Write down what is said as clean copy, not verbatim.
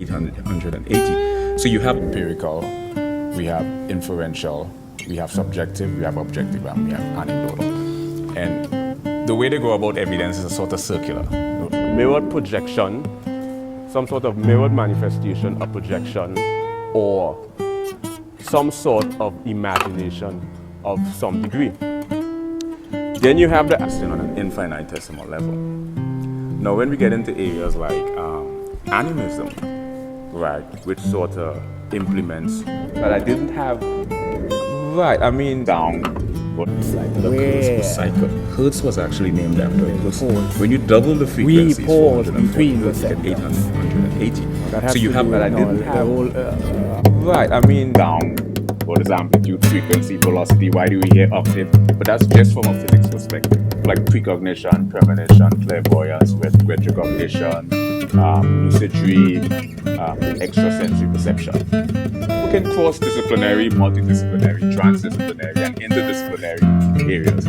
880. So you have empirical, we have inferential, we have subjective, we have objective, and we have anecdotal. And the way they go about evidence is a sort of circular. Mirrored projection, some sort of mirrored manifestation of projection, or some sort of imagination of some degree. Then you have the on an infinitesimal level. Now, when we get into areas like animism, right, which sort of implements, but I didn't have, right, I mean, down, but like the Hertz was actually named after it. When you double the frequency, between the get 880. So you have, but I didn't have, right, I mean, down. What is amplitude, frequency, velocity? Why do we hear octave? But that's just from a physics perspective. Like precognition, premonition, clairvoyance, retrocognition, lucid dream, extrasensory perception. We can cross-disciplinary, multidisciplinary, transdisciplinary, and interdisciplinary areas.